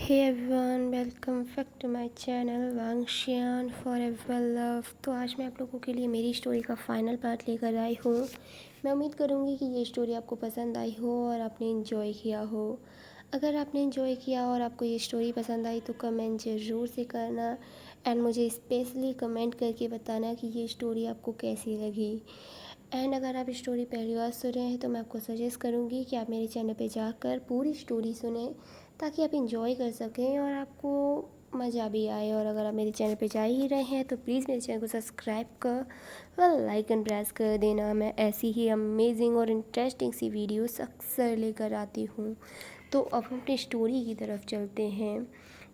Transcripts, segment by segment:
Hey everyone, welcome back to my channel Wangxian forever love. तो आज मैं आप लोगों के लिए मेरी स्टोरी का फाइनल पार्ट लेकर आई हूँ। मैं उम्मीद करूँगी कि ये स्टोरी आपको पसंद आई हो और आपने इन्जॉय किया हो। अगर आपने इन्जॉय किया और आपको ये स्टोरी पसंद आई तो कमेंट ज़रूर से करना एंड मुझे स्पेशली कमेंट करके बताना कि ये स्टोरी आपको कैसी लगी। एंड अगर आप स्टोरी पहली बार सुन रहे हैं तो मैं आपको सजेस्ट करूँगी कि आप मेरे चैनल पे जाकर पूरी स्टोरी सुने ताकि आप इंजॉय कर सकें और आपको मज़ा भी आए। और अगर आप मेरे चैनल पे जा ही रहे हैं तो प्लीज़ मेरे चैनल को सब्सक्राइब कर लाइक एंड प्रेस कर देना। मैं ऐसी ही अमेजिंग और इंटरेस्टिंग सी वीडियोस अक्सर लेकर आती हूँ। तो अब हम अपनी स्टोरी की तरफ चलते हैं।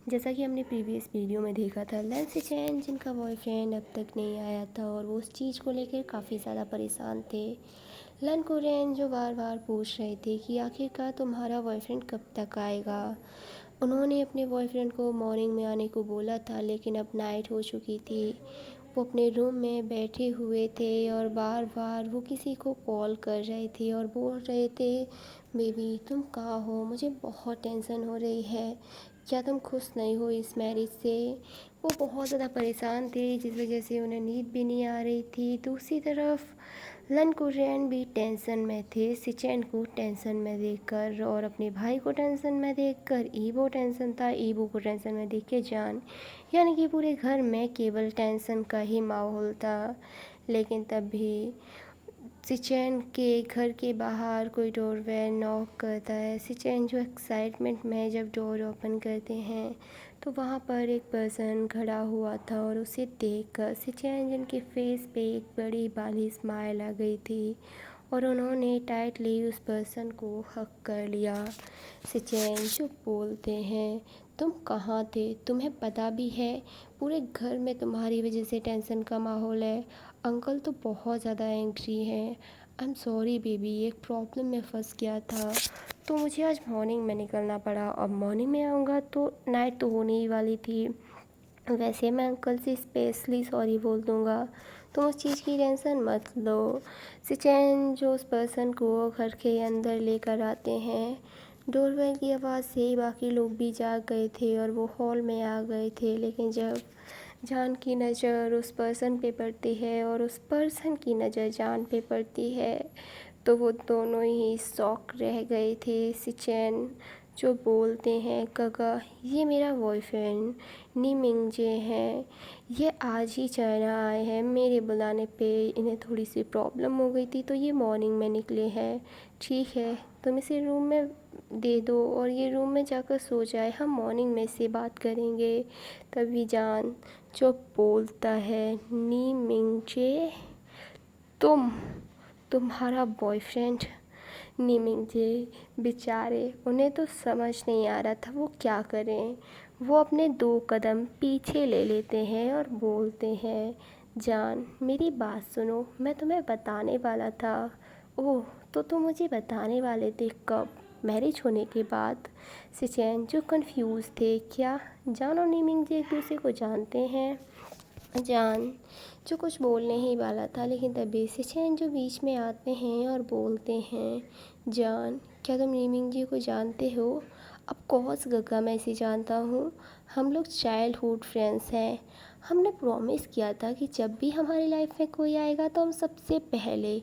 जैसा कि हमने प्रीवियस वीडियो में देखा था, लेंसी चैन जिनका बॉयफ्रेंड अब तक नहीं आया था और वो उस चीज़ को लेकर काफ़ी ज़्यादा परेशान थे। लन कुरैन जो बार बार पूछ रहे थे कि आखिरकार तुम्हारा बॉयफ्रेंड कब तक आएगा। उन्होंने अपने बॉयफ्रेंड को मॉर्निंग में आने को बोला था लेकिन अब नाइट हो चुकी थी। वो अपने रूम में बैठे हुए थे और बार बार वो किसी को कॉल कर रहे थे और बोल रहे थे, बेबी तुम कहाँ हो, मुझे बहुत टेंशन हो रही है, क्या तुम खुश नहीं हो इस मैरिज से। वो बहुत ज़्यादा परेशान थे जिस वजह से उन्हें नींद भी नहीं आ रही थी। दूसरी तरफ लन कुरैन भी टेंशन में थे, सिचेन को टेंशन में देखकर और अपने भाई को टेंशन में देखकर। ईबो टेंशन था, ईबो को टेंशन में देख के जान, यानी कि पूरे घर में केवल टेंशन का ही माहौल था। लेकिन तब भी सिचेन के घर के बाहर कोई डोरबेल नॉक करता है। सिचेन जो एक्साइटमेंट में जब डोर ओपन करते हैं तो वहाँ पर एक पर्सन खड़ा हुआ था और उसे देखकर सिचेन जिनके फेस पे एक बड़ी वाली स्माइल आ गई थी और उन्होंने टाइटली उस पर्सन को हक कर लिया। सिचेन जो बोलते हैं, तुम कहाँ थे, तुम्हें पता भी है पूरे घर में तुम्हारी वजह से टेंशन का माहौल है। अंकल तो बहुत ज़्यादा एंग्री हैं। आई एम सॉरी बेबी, एक प्रॉब्लम में फंस गया था तो मुझे आज मॉर्निंग में निकलना पड़ा। अब मॉर्निंग में आऊँगा तो नाइट तो होने ही वाली थी। वैसे मैं अंकल से स्पेशली सॉरी बोल दूँगा, तुम उस चीज़ की टेंशन मत लो। सिचैन जो उस पर्सन को घर के अंदर लेकर आते हैं, डोरबेल की आवाज़ से ही बाकी लोग भी जाग गए थे और वो हॉल में आ गए थे। लेकिन जब जान की नज़र उस पर्सन पे पड़ती है और उस पर्सन की नज़र जान पे पड़ती है तो वो दोनों ही शॉक रह गए थे। सिचैन जो बोलते हैं, काका ये मेरा बॉयफ्रेंड नीमिंगजे हैं, ये आज ही चाइना आए हैं, मेरे बुलाने पे इन्हें थोड़ी सी प्रॉब्लम हो गई थी तो ये मॉर्निंग में निकले हैं। ठीक है, तुम इसे रूम में दे दो और ये रूम में जाकर सो जाए, हम मॉर्निंग में से बात करेंगे। तभी जान जो बोलता है, नीमिंगजे तुम्हारा बॉयफ्रेंड। नीमिंगजे बेचारे, उन्हें तो समझ नहीं आ रहा था वो क्या करें। वो अपने 2 कदम पीछे ले लेते हैं और बोलते हैं, जान मेरी बात सुनो, मैं तुम्हें बताने वाला था। ओह, तो तुम मुझे बताने वाले थे, कब, मैरिज होने के बाद। सिचैन जो कंफ्यूज थे, क्या जान और नीमिंगजे एक दूसरे को जानते हैं। जान जो कुछ बोलने ही वाला था लेकिन तभी सिचैन जो बीच में आते हैं और बोलते हैं, जान क्या तुम नीमिंग जी को जानते हो। अब कोर्स गगा मैं इसे जानता हूँ, हम लोग चाइल्डहुड फ्रेंड्स हैं। हमने प्रॉमिस किया था कि जब भी हमारी लाइफ में कोई आएगा तो हम सबसे पहले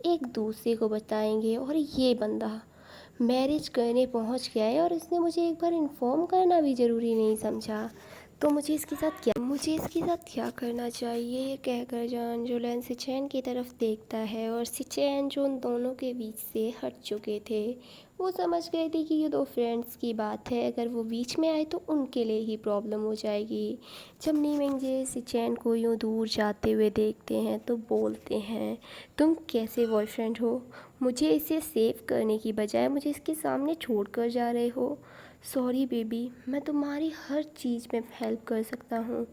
एक दूसरे को बताएंगे। और ये बंदा मैरिज करने पहुंच गया है और इसने मुझे एक बार इन्फॉर्म करना भी ज़रूरी नहीं समझा। तो मुझे इसके साथ क्या करना चाहिए, ये कहकर जान जो लैन सिचैन की तरफ देखता है और सिचैन जो उन दोनों के बीच से हट चुके थे, वो समझ गए थे कि ये 2 फ्रेंड्स की बात है, अगर वो बीच में आए तो उनके लिए ही प्रॉब्लम हो जाएगी। जब नीमिंगजे सिचैन को यूँ दूर जाते हुए देखते हैं तो बोलते हैं, तुम कैसे बॉयफ्रेंड हो, मुझे इसे सेव करने की बजाय मुझे इसके सामने छोड़ कर जा रहे हो। सॉरी बेबी, मैं तुम्हारी हर चीज़ में हेल्प कर सकता हूँ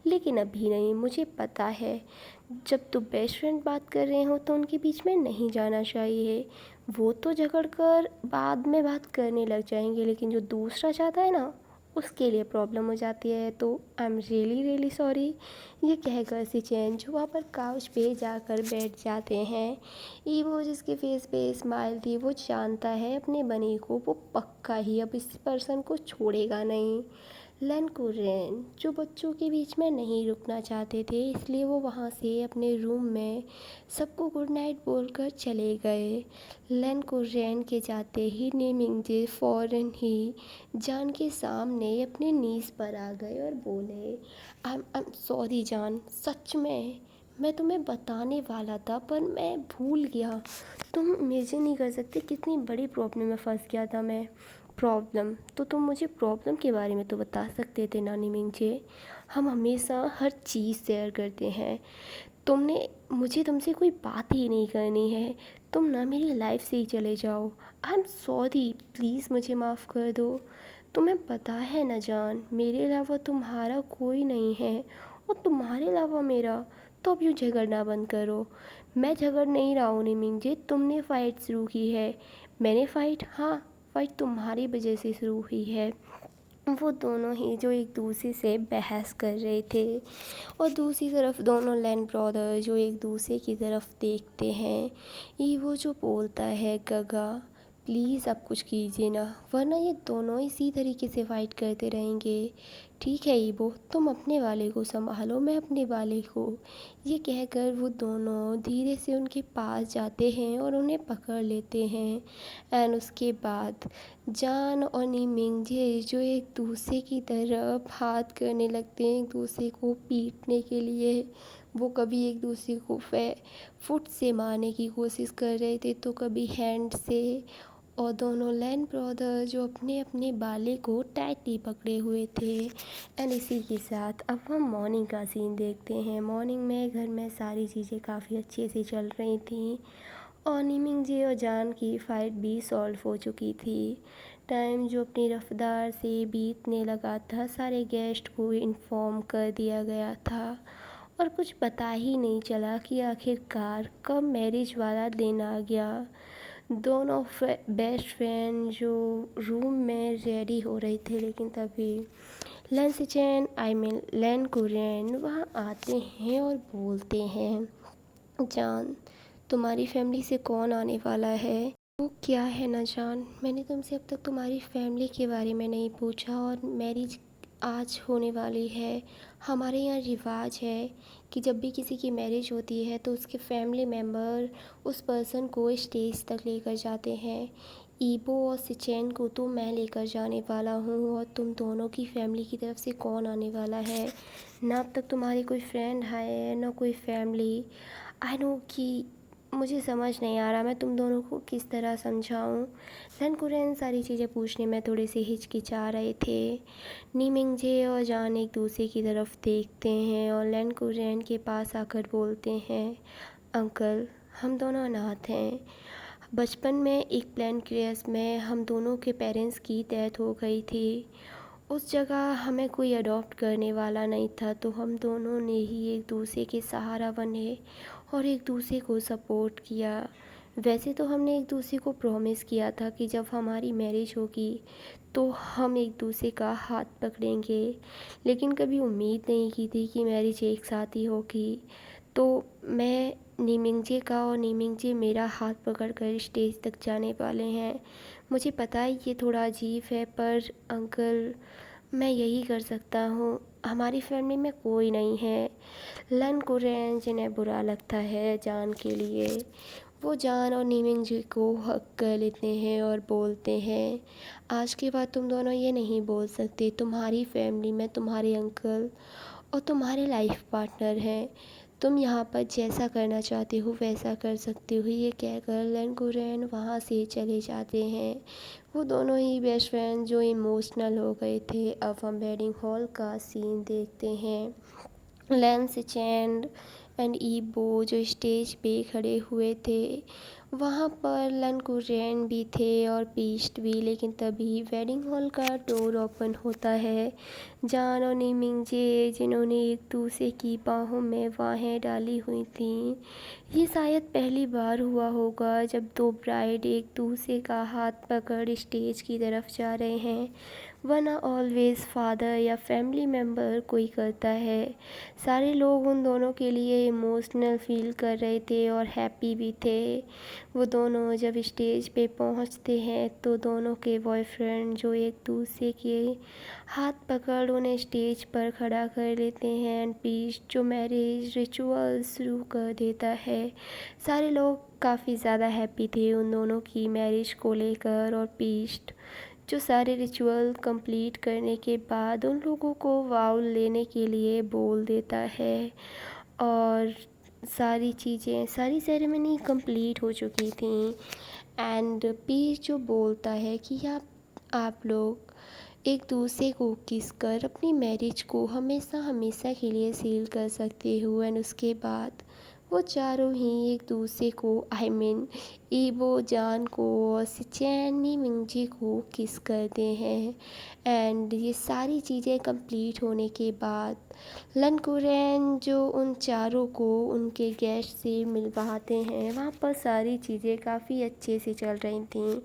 लेकिन अभी नहीं। मुझे पता है जब तुम बेस्ट फ्रेंड बात कर रहे हो तो उनके बीच में नहीं जाना चाहिए, वो तो झगड़ कर बाद में बात करने लग जाएंगे, लेकिन जो दूसरा चाहता है ना उसके लिए प्रॉब्लम हो जाती है। तो I am really really sorry. ये कहकर सिचेन जो वहाँ पर काउच पे जाकर बैठ जाते हैं। ईवो जिसके फेस पे स्माइल थी वो जानता है अपने बनी को वो पक्का ही अब इस पर्सन को छोड़ेगा नहीं। लन कुरेन जो बच्चों के बीच में नहीं रुकना चाहते थे इसलिए वो वहाँ से अपने रूम में सबको गुड नाइट बोलकर चले गए। लन कुरेन के जाते ही निमिंगजे फ़ौरन ही जान के सामने अपने नीज पर आ गए और बोले, आई एम सॉरी जान, सच में मैं तुम्हें बताने वाला था पर मैं भूल गया। तुम इमेजिन नहीं कर सकते कितनी बड़ी प्रॉब्लम में फंस गया था मैं। प्रॉब्लम तो तुम मुझे प्रॉब्लम के बारे में तो बता सकते थे नानी मिंगजे। हम हमेशा हर चीज़ शेयर करते हैं। तुमने मुझे तुमसे कोई बात ही नहीं करनी है। तुम ना मेरी लाइफ से ही चले जाओ। आई एम सॉरी, प्लीज़ मुझे माफ़ कर दो। तुम्हें पता है ना जान, मेरे अलावा तुम्हारा कोई नहीं है और तुम्हारे अलावा मेरा। तो अब यूँ झगड़ना बंद करो। मैं झगड़ नहीं रहा हूँ निमिंगे, तुमने फ़ाइट शुरू की है। मैंने फ़ाइट, हाँ फ़ाइट तुम्हारी वजह से शुरू हुई है। वो दोनों ही जो एक दूसरे से बहस कर रहे थे और दूसरी तरफ दोनों लैंड ब्रदर जो एक दूसरे की तरफ देखते हैं। ईवो जो बोलता है, गगा प्लीज़ अब कुछ कीजिए ना वरना ये दोनों इसी तरीके से फाइट करते रहेंगे। ठीक है ईवो, तुम अपने वाले को संभालो, मैं अपने वाले को। ये कहकर वो दोनों धीरे से उनके पास जाते हैं और उन्हें पकड़ लेते हैं। एंड उसके बाद जान और नीमिंगजे जो एक दूसरे की तरफ हाथ करने लगते हैं एक दूसरे को पीटने के लिए। वो कभी एक दूसरे को फुट से मारने की कोशिश कर रहे थे तो कभी हैंड से। और दोनों लैंड ब्रदर जो अपने अपने बाले को टाइटली पकड़े हुए थे। एंड इसी के साथ अब हम मॉर्निंग का सीन देखते हैं। मॉर्निंग में घर में सारी चीज़ें काफ़ी अच्छे से चल रही थी और निमिंगजे और जान की फ़ाइट भी सॉल्व हो चुकी थी। टाइम जो अपनी रफ्तार से बीतने लगा था सारे गेस्ट को इन्फॉर्म कर दिया गया था और कुछ पता ही नहीं चला कि आखिरकार कब मैरिज वाला दिन आ गया। दोनों बेस्ट फ्रेंड जो रूम में रेडी हो रहे थे लेकिन तभी लन सिचेन आई मीन लन कुरेन वहाँ आते हैं और बोलते हैं, जान तुम्हारी फैमिली से कौन आने वाला है? वो क्या है ना जान, मैंने तुमसे अब तक तुम्हारी फैमिली के बारे में नहीं पूछा और मैरिज आज होने वाली है। हमारे यहाँ रिवाज है कि जब भी किसी की मैरिज होती है तो उसके फैमिली मेम्बर उस पर्सन को स्टेज तक लेकर जाते हैं। ईबो और सिचेन को तो मैं लेकर जाने वाला हूँ और तुम दोनों की फैमिली की तरफ से कौन आने वाला है? ना अब तक तुम्हारी कोई फ्रेंड है ना कोई फैमिली। आई नो कि मुझे समझ नहीं आ रहा मैं तुम दोनों को किस तरह समझाऊं। लन कुरेन सारी चीज़ें पूछने में थोड़े से हिचकिचा रहे थे। नीमिंगजे और जान एक दूसरे की तरफ देखते हैं और लन कुरेन के पास आकर बोलते हैं, अंकल हम दोनों अनाथ हैं। बचपन में एक प्लेन क्रैश में हम दोनों के पेरेंट्स की डेथ हो गई थी। उस जगह हमें कोई अडॉप्ट करने वाला नहीं था तो हम दोनों ने ही एक दूसरे के सहारा बने और एक दूसरे को सपोर्ट किया। वैसे तो हमने एक दूसरे को प्रॉमिस किया था कि जब हमारी मैरिज होगी तो हम एक दूसरे का हाथ पकड़ेंगे, लेकिन कभी उम्मीद नहीं की थी कि मैरिज एक साथ ही होगी। तो मैं नीमिंगजे का और नीमिंगजे मेरा हाथ पकड़कर स्टेज तक जाने वाले हैं। मुझे पता है ये थोड़ा अजीब है पर अंकल मैं यही कर सकता हूँ। हमारी फैमिली में कोई नहीं है। लन कुरेन जिन्हें बुरा लगता है जान के लिए वो जान और नीमिंगजे को हक कर लेते हैं और बोलते हैं, आज के बाद तुम दोनों ये नहीं बोल सकते, तुम्हारी फैमिली में तुम्हारे अंकल और तुम्हारे लाइफ पार्टनर हैं। तुम यहाँ पर जैसा करना चाहते हो वैसा कर सकते हो। ये कहकर लन कुरेन वहाँ से चले जाते हैं। वो दोनों ही बेस्ट फ्रेंड जो इमोशनल हो गए थे। अब हम वेडिंग हॉल का सीन देखते हैं। लन सिचेन एंड ईबो जो स्टेज पे खड़े हुए थे वहाँ पर लन कुरेन भी थे और पीस्ट भी, लेकिन तभी वेडिंग हॉल का डोर ओपन होता है। जान और नीमिंगजे जिन्होंने एक दूसरे की बाहों में बाहें डाली हुई थीं, ये शायद पहली बार हुआ होगा जब दो ब्राइड एक दूसरे का हाथ पकड़ स्टेज की तरफ जा रहे हैं। वरना ऑलवेज़ फादर या फैमिली मेम्बर कोई करता है। सारे लोग उन दोनों के लिए इमोशनल फ़ील कर रहे थे और हैप्पी भी थे। वो दोनों जब स्टेज पे पहुंचते हैं तो दोनों के बॉयफ्रेंड जो एक दूसरे के हाथ पकड़ उन्हें स्टेज पर खड़ा कर लेते हैं एंड प्रीस्ट जो मैरिज रिचुअल शुरू कर देता है। सारे लोग काफ़ी ज़्यादा हैप्पी थे उन दोनों की मैरिज को लेकर, और प्रीस्ट जो सारे रिचुअल कंप्लीट करने के बाद उन लोगों को वाव लेने के लिए बोल देता है। और सारी चीज़ें, सारी सेरेमनी कंप्लीट हो चुकी थी एंड प्रीस्ट जो बोलता है कि आप लोग एक दूसरे को किस कर अपनी मैरिज को हमेशा हमेशा के लिए सील कर सकते हो। एंड उसके बाद वो चारों ही एक दूसरे को ईबो जान को और सिचैनी मिंजी को किस करते हैं। एंड ये सारी चीज़ें कंप्लीट होने के बाद लनकुरैन जो उन चारों को उनके गेस्ट से मिलवाते हैं, वहाँ पर सारी चीज़ें काफ़ी अच्छे से चल रही थी।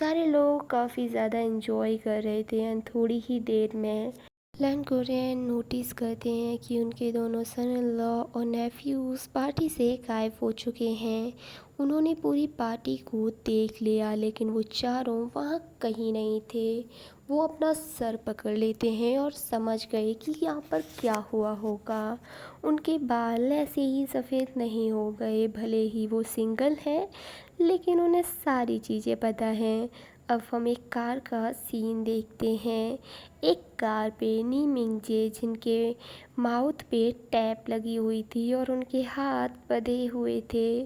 सारे लोग काफ़ी ज़्यादा इन्जॉय कर रहे थे एंड थोड़ी ही देर में लैंड नोटिस करते हैं कि उनके दोनों सन इन लॉ और नेफ्यूज़ पार्टी से गायब हो चुके हैं। उन्होंने पूरी पार्टी को देख लिया लेकिन वो चारों वहाँ कहीं नहीं थे। वो अपना सर पकड़ लेते हैं और समझ गए कि यहाँ पर क्या हुआ होगा। उनके बाल ऐसे ही सफ़ेद नहीं हो गए, भले ही वो सिंगल हैं लेकिन उन्हें सारी चीज़ें पता हैं। अब हम एक कार का सीन देखते हैं। एक कार पे नी मिंगजे जिनके माउथ पे टैप लगी हुई थी और उनके हाथ बंधे हुए थे,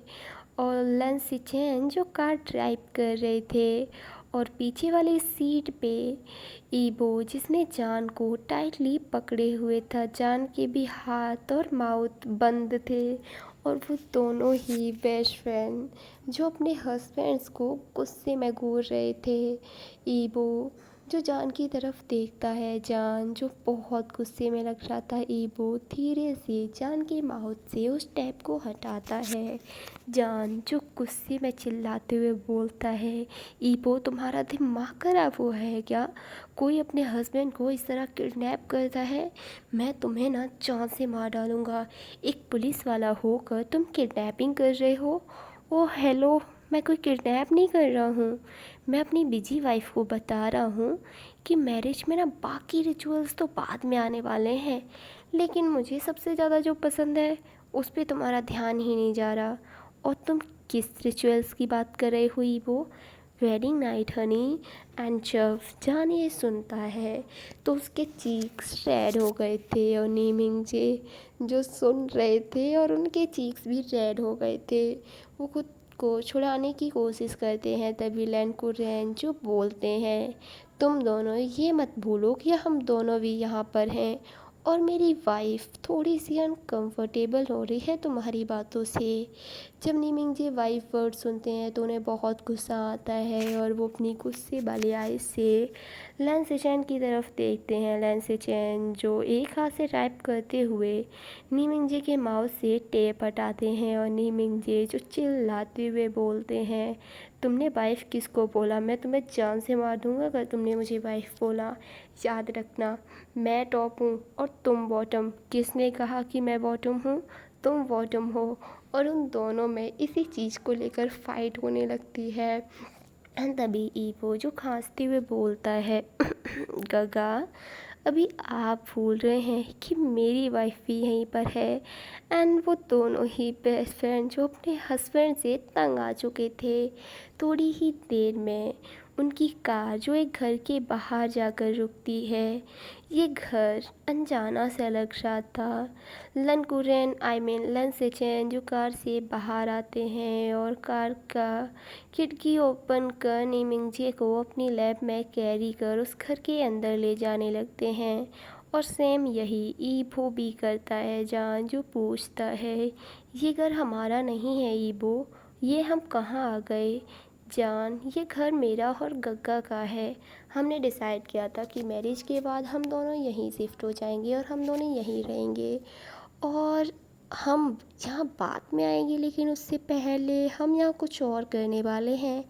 और लन सिचेन जो कार ड्राइव कर रहे थे, और पीछे वाली सीट पे ईबो जिसने जान को टाइटली पकड़े हुए था। जान के भी हाथ और माउथ बंद थे, और वो दोनों ही बेस्ट फ्रेंड जो अपने हस्बैंड्स को गुस्से में घूर रहे थे। ईबो जो जान की तरफ देखता है, जान जो बहुत गुस्से में लग रहा था, ईबो धीरे से जान के माउथ से उस टैप को हटाता है। जान जो गुस्से में चिल्लाते हुए बोलता है, ईबो तुम्हारा दिमाग खराब हुआ है क्या? कोई अपने हस्बैंड को इस तरह किडनैप करता है? मैं तुम्हें ना जान से मार डालूँगा। एक पुलिस वाला होकर तुम किडनैपिंग कर रहे हो? ओह हेलो, मैं कोई किडनैप नहीं कर रहा हूँ। मैं अपनी बिजी वाइफ को बता रहा हूँ कि मैरिज में ना बाकी रिचुअल्स तो बाद में आने वाले हैं, लेकिन मुझे सबसे ज़्यादा जो पसंद है उस पर तुम्हारा ध्यान ही नहीं जा रहा। और तुम किस रिचुअल्स की बात कर रहे हुई? वो वेडिंग नाइट हनी। एंड जब जान ये सुनता है तो उसके चीक्स रेड हो गए थे, और नीमिंग जे जो सुन रहे थे और उनके चीक्स भी रेड हो गए थे। वो खुद को छुड़ाने की कोशिश करते हैं, तभी लैंड को रैन जो बोलते हैं, तुम दोनों ये मत भूलो कि हम दोनों भी यहाँ पर हैं, और मेरी वाइफ थोड़ी सी अनकंफर्टेबल हो रही है तुम्हारी बातों से। जब नीमिंग जी वाइफ वर्ड सुनते हैं तो उन्हें बहुत गुस्सा आता है, और वो अपनी गुस्से वाली आइज से लैन सेचैन की तरफ देखते हैं। लैन सेचैन जो एक हाथ से टाइप करते हुए नीमिंग जी के माउथ से टेप हटाते हैं, और नीमिंग जी जो चिल्लाते हुए बोलते हैं, तुमने वाइफ किसको बोला? मैं तुम्हें जान से मार दूंगा अगर तुमने मुझे वाइफ बोला। याद रखना, मैं टॉप हूँ और तुम बॉटम। किसने कहा कि मैं बॉटम हूँ? तुम बॉटम हो। और उन दोनों में इसी चीज़ को लेकर फाइट होने लगती है। तभी ईवो जो खांसते हुए बोलता है, गगा अभी आप भूल रहे हैं कि मेरी वाइफ भी यहीं पर है। एंड वो दोनों ही बेस्ट फ्रेंड जो अपने हस्बैंड से तंग आ चुके थे। थोड़ी ही देर में उनकी कार जो एक घर के बाहर जाकर रुकती है। ये घर अनजाना सा लग रहा था। लन सेचेन जो कार से बाहर आते हैं और कार का खिड़की ओपन कर नीमिंगजे को अपनी लैब में कैरी कर उस घर के अंदर ले जाने लगते हैं। और सेम यही ईबो भी करता है। जान जो पूछता है, ये घर हमारा नहीं है ईबो, ये हम कहाँ आ गए? जान, ये घर मेरा और गग्गा का है। हमने डिसाइड किया था कि मैरिज के बाद हम दोनों यहीं शिफ्ट हो जाएंगे और हम दोनों यहीं रहेंगे, और हम यहाँ बाद में आएंगे, लेकिन उससे पहले हम यहाँ कुछ और करने वाले हैं।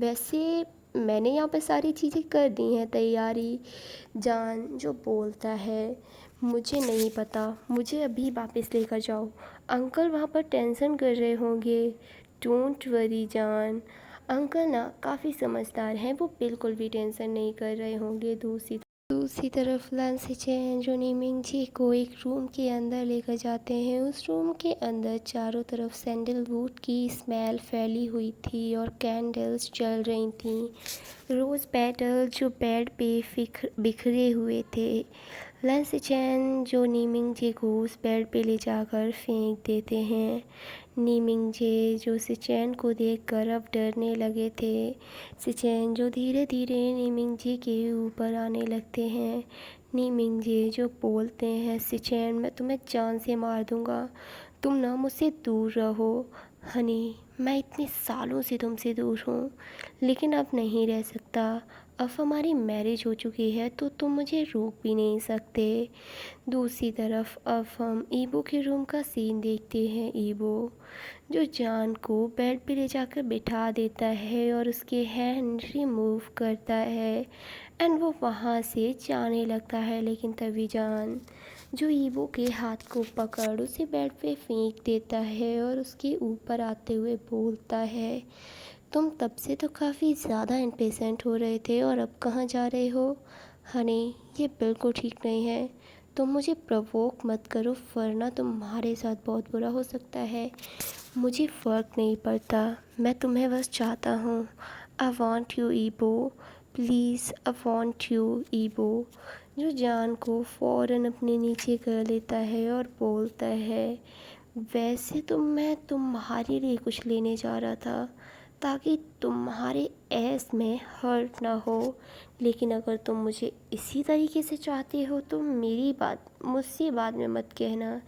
वैसे मैंने यहाँ पे सारी चीज़ें कर दी हैं तैयारी। जान जो बोलता है, मुझे नहीं पता, मुझे अभी वापस लेकर जाओ। अंकल वहाँ पर टेंशन कर रहे होंगे। डोंट वरी जान, अंकल ना काफ़ी समझदार हैं, वो बिल्कुल भी टेंशन नहीं कर रहे होंगे। दूसरी तरफ लांसिचेन जो नीमिंग जी को एक रूम के अंदर लेकर जाते हैं। उस रूम के अंदर चारों तरफ सैंडलवुड की स्मेल फैली हुई थी और कैंडल्स जल रही थीं। रोज़ पेटल जो बेड पे बिखरे हुए थे। लांसिचेन जो नीमिंग जी को उस बेड पे ले जाकर फेंक देते हैं। नीमिंग जी जो सिचेन को देखकर अब डरने लगे थे। सिचेन जो धीरे धीरे नीमिंग जी के ऊपर आने लगते हैं। नीमिंग जी जो बोलते हैं, सिचेन मैं तुम्हें जान से मार दूंगा, तुम ना मुझसे दूर रहो। हनी, मैं इतने सालों से तुमसे दूर हूँ, लेकिन अब नहीं रह सकता। अब हमारी मैरिज हो चुकी है तो तुम मुझे रोक भी नहीं सकते। दूसरी तरफ अब हम ईबो के रूम का सीन देखते हैं। ईबो जो जान को बेड पे ले जाकर बिठा देता है और उसके हैंड रिमूव करता है एंड वो वहाँ से जाने लगता है। लेकिन तभी जान जो ईबो के हाथ को पकड़ उसे बेड पे फेंक देता है और उसके ऊपर आते हुए बोलता है, तुम तब से तो काफ़ी ज़्यादा इम्पेशेंट हो रहे थे और अब कहाँ जा रहे हो। हनी, ये बिल्कुल ठीक नहीं है, तुम मुझे प्रवोक मत करो वरना तुम्हारे साथ बहुत बुरा हो सकता है। मुझे फ़र्क नहीं पड़ता, मैं तुम्हें बस चाहता हूँ। I want you Yibo, please I want you Yibo जो जान को फ़ौरन अपने नीचे कर लेता है और बोलता है, वैसे तो मैं तुम्हारे लिए कुछ लेने जा रहा था ताकि तुम्हारे ऐस में हर्ट ना हो, लेकिन अगर तुम मुझे इसी तरीके से चाहते हो तो मेरी बात मुझसे बाद में मत कहना।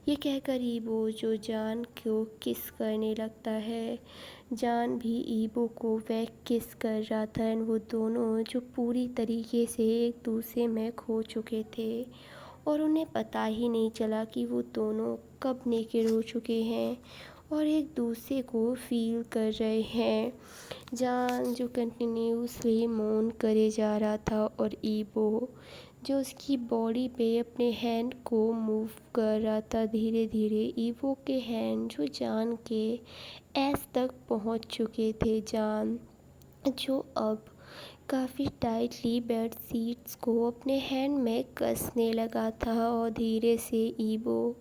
ये कहकर ईबो जो जान को किस करने लगता है। जान भी ईबो को वह किस कर रहा था एंड वो दोनों जो पूरी तरीके से एक दूसरे में खो चुके थे और उन्हें पता ही नहीं चला कि वो दोनों कब नेकेड हो चुके हैं और एक दूसरे को फील कर रहे हैं। जान जो कंटिन्यूसली मौन करे जा रहा था और ईबो जो उसकी बॉडी पे अपने हैंड को मूव कर रहा था धीरे धीरे। ईबो के हैंड जो जान के एस तक पहुंच चुके थे। जान जो अब काफ़ी टाइटली बेड शीट्स को अपने हैंड में कसने लगा था और धीरे से ईबो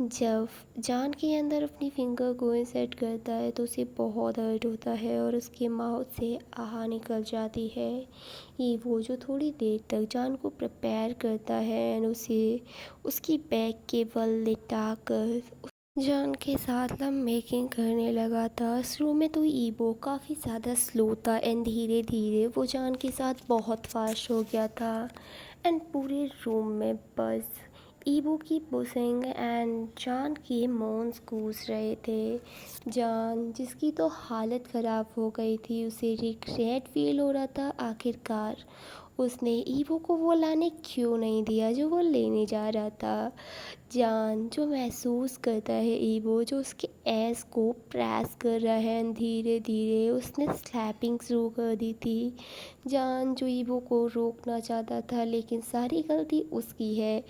जब जान के अंदर अपनी फिंगर को इंसर्ट करता है तो उसे बहुत हर्ट होता है और उसके माउथ से आह निकल जाती है। ईबो जो थोड़ी देर तक जान को प्रिपेयर करता है एंड उसे उसकी बैक के बल लिटा कर जान के साथ लव मेकिंग करने लगा था। शुरू में तो ईबो काफ़ी ज़्यादा स्लो था एंड धीरे धीरे वो जान के साथ बहुत फास्ट हो गया था एंड पूरे रूम में बस ईबो की पुसिंग एंड जान के मोन्स गूंज रहे थे। जान जिसकी तो हालत ख़राब हो गई थी, उसे रिग्रेट फील हो रहा था आखिरकार उसने ईवो को वो लाने क्यों नहीं दिया जो वो लेने जा रहा था। जान जो महसूस करता है ईवो जो उसके एस को प्रेस कर रहा है, धीरे धीरे उसने स्लैपिंग शुरू कर दी थी। जान जो ईवो को रोकना चाहता था लेकिन सारी गलती उसकी है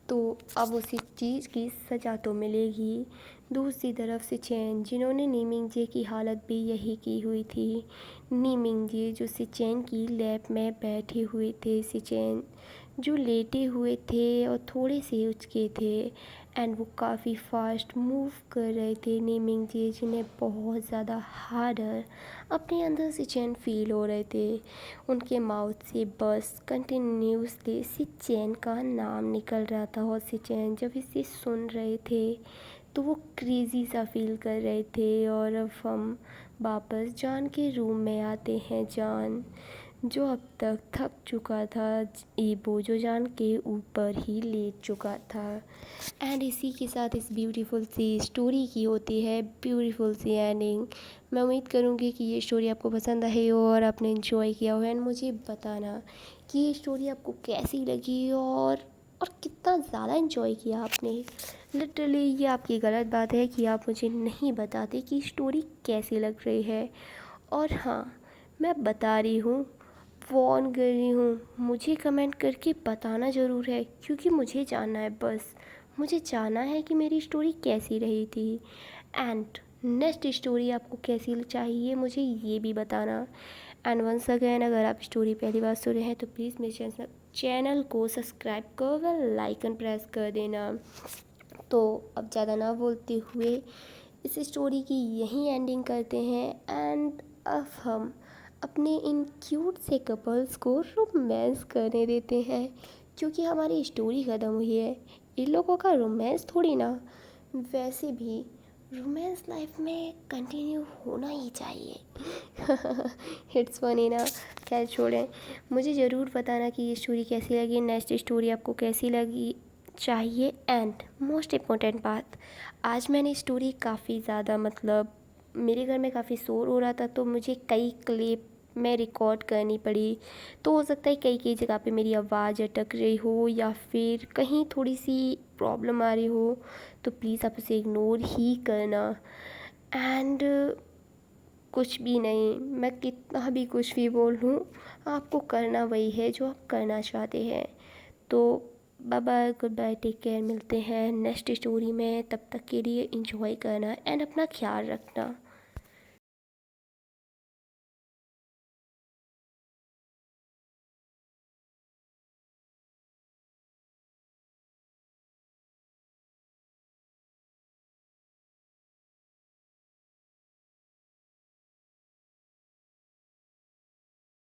तो अब उसी चीज़ की सज़ा तो मिलेगी। दूसरी तरफ से चैन जिन्होंने नीमिंगजे की हालत भी यही की हुई थी। नीमिंगजे जो सिचेन की लैब में बैठे हुए थे, सिचेन जो लेटे हुए थे और थोड़े से उचके थे एंड वो काफ़ी फास्ट मूव कर रहे थे। नीमिंगजे जिन्हें बहुत ज़्यादा हार्डर अपने अंदर सिचेन फील हो रहे थे। उनके माउथ से बस कंटिन्यूसली सिचेन का नाम निकल रहा था और सिचेन जब इसे सुन रहे थे तो वो क्रेज़ी सा फील कर रहे थे। और अब हम वापस जान के रूम में आते हैं। जान जो अब तक थक चुका था, ईबो जो जान के ऊपर ही लेट चुका था एंड इसी के साथ इस ब्यूटीफुल सी स्टोरी की होती है ब्यूटीफुल सी एंडिंग। मैं उम्मीद करूँगी कि ये स्टोरी आपको पसंद आई हो और आपने इन्जॉय किया हो एंड मुझे बताना कि ये स्टोरी आपको कैसी लगी और कितना ज़्यादा इन्जॉय किया आपने। लिटरली ये आपकी गलत बात है कि आप मुझे नहीं बताते कि स्टोरी कैसी लग रही है। और हाँ, मैं बता रही हूँ, वॉर्न कर रही हूँ, मुझे कमेंट करके बताना ज़रूर है, क्योंकि मुझे जानना है, बस मुझे जानना है कि मेरी स्टोरी कैसी रही थी। एंड नेक्स्ट स्टोरी आपको कैसी चाहिए मुझे ये भी बताना। एंड वंस अगेन, अगर आप स्टोरी पहली बार सुन रहे हैं तो प्लीज़ मेरे चैनल को सब्सक्राइब कर बेल आइकन प्रेस कर देना। तो अब ज़्यादा ना बोलते हुए इस स्टोरी की यहीं एंडिंग करते हैं। एंड अब हम अपने इन क्यूट से कपल्स को रोमांस करने देते हैं, क्योंकि हमारी स्टोरी ख़त्म हुई है, इन लोगों का रोमांस थोड़ी ना। वैसे भी रोमांस लाइफ में कंटिन्यू होना ही चाहिए। इट्स फनी ना। खैर छोड़ें, मुझे ज़रूर बताना कि ये स्टोरी कैसी लगी, नेक्स्ट स्टोरी आपको कैसी लगी चाहिए। एंड मोस्ट इम्पोर्टेंट बात, आज मैंने स्टोरी काफ़ी ज़्यादा, मतलब मेरे घर में काफ़ी शोर हो रहा था, तो मुझे कई क्लिप में रिकॉर्ड करनी पड़ी। तो हो सकता है कई कई जगह पे मेरी आवाज़ अटक रही हो या फिर कहीं थोड़ी सी प्रॉब्लम आ रही हो, तो प्लीज़ आप उसे इग्नोर ही करना। एंड कुछ भी नहीं, मैं कितना भी कुछ भी बोल लूँ, आपको करना वही है जो आप करना चाहते हैं। तो bye bye, good bye, take care, मिलते हैं नेक्स्ट स्टोरी में। तब तक के लिए एंजॉय करना एंड अपना ख्याल रखना।